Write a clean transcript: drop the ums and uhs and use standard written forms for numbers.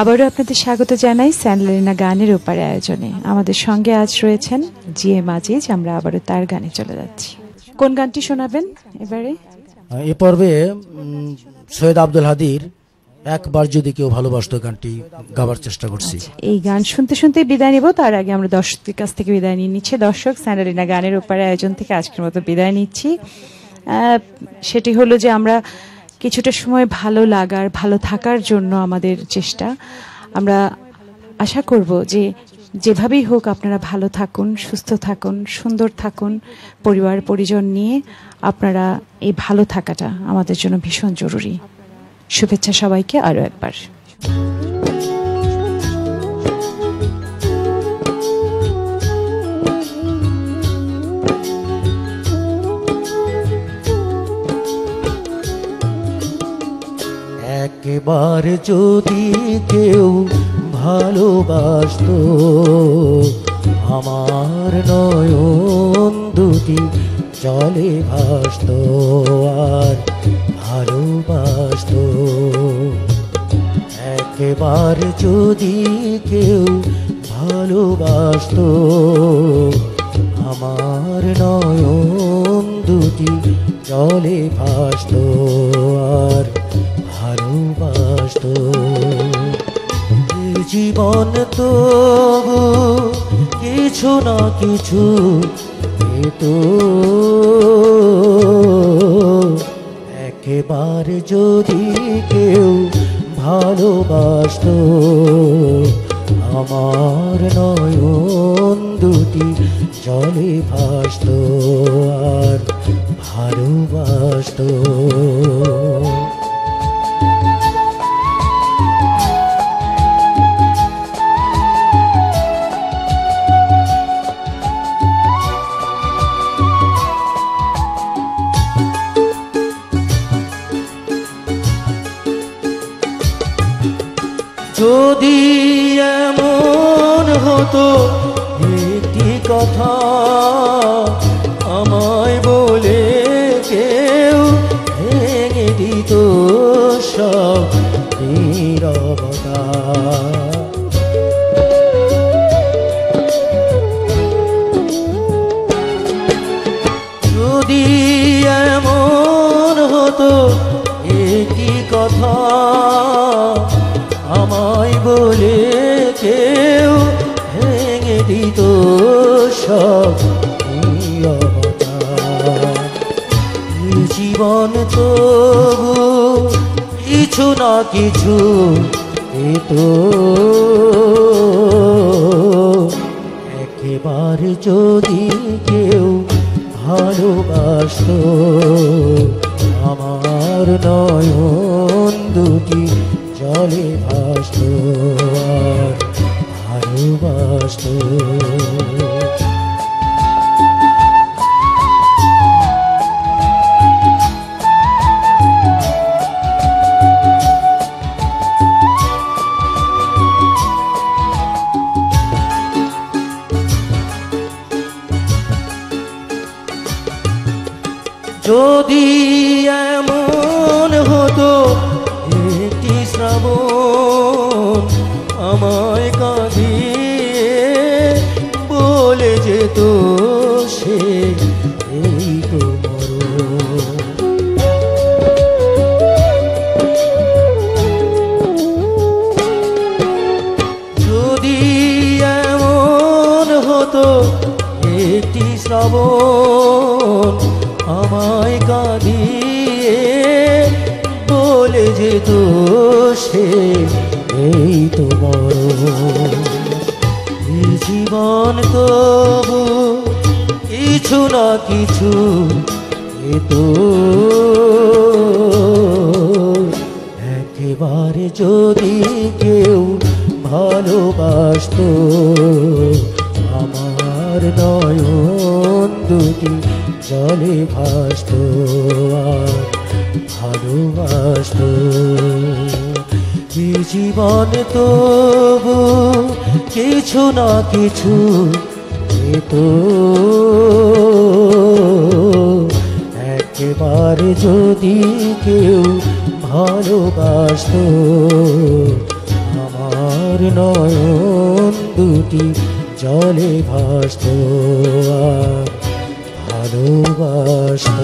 আবারও আপনাদের স্বাগত জানাই স্যান্ডালিনা গানের ওপারে আয়োজনে। আমাদের সঙ্গে আজ রয়েছেন জিএম আজিজ। আমরা আবারও তার গানে চলে যাচ্ছি। কোন গানটি শোনাবেন এবারে? এ পর্বে সৈয়দ আব্দুল হাদীর একবার যদি কেউ ভালোবাসতো গানটি গাবার চেষ্টা করছি। এই গান শুনতে শুনতে বিদায় নিব। তার আগে আমরা দর্শকদের কাছ থেকে বিদায় নিয়ে নিচ্ছি। দর্শক, স্যান্ডালিনা গানের ওপারে আয়োজন থেকে আজকের মতো বিদায় নিচ্ছি। সেটি হলো যে আমরা কিছুটা সময় ভালো লাগার, ভালো থাকার জন্য আমাদের চেষ্টা। আমরা আশা করব যে যেভাবেই হোক আপনারা ভালো থাকুন, সুস্থ থাকুন, সুন্দর থাকুন, পরিবার পরিজন নিয়ে। আপনারা এই ভালো থাকাটা আমাদের জন্য ভীষণ জরুরি। শুভেচ্ছা সবাইকে আরও একবার। একবার যদি কেউ ভালোবাসতো, আমার নয়ন দুটি জলে ভাসতো আর ভালোবাসতো। একবার যদি কেউ ভালোবাসতো, আমার নয়ন দুটি জলে ভাসতো আর ভালোবাসতো। জীবন তো কিছু না কিছু পেত, একবার যদি কেউ ভালোবাসতো, আমার নয়ন দুটি জলে ভাসতো আর ভালোবাসতো। যদি এমন হতো একটি কথা আমায় বলে কেউ ভেঙে দিত সব নীরবতা, যদি এমন হতো একটি কথা আমায় বলে কেউ ভেঙে দিত সব নীরবতা, জীবন তো কিছু না কিছু পেত, একবার যদি কেউ ভালোবাসতো, আমার নয়ন দুটি জলে ভাসতো আর ভালোবাসতো। যদি এমন হতো একটি শ্রাবণ আমায় কাঁদিয়ে বলে যেত সে এই তো মরণ, যদি এমন হতো একটি শ্রাবণ আমায় কাঁদিয়ে বলে যেত সে এই তো মরণ, জীবন তবু কিছু না কিছু পেত, একবারে যদি কেউ ভালোবাসতো, আমার নয়ন দুটি জলে ভাসতো আর ভালোবাসতো। জীবন তবু কিছু না কিছু পেত, একবার যদি কেউ ভালোবাসতো, আমার নয়ন দুটি জলে ভাসত আর ভালোবাসত।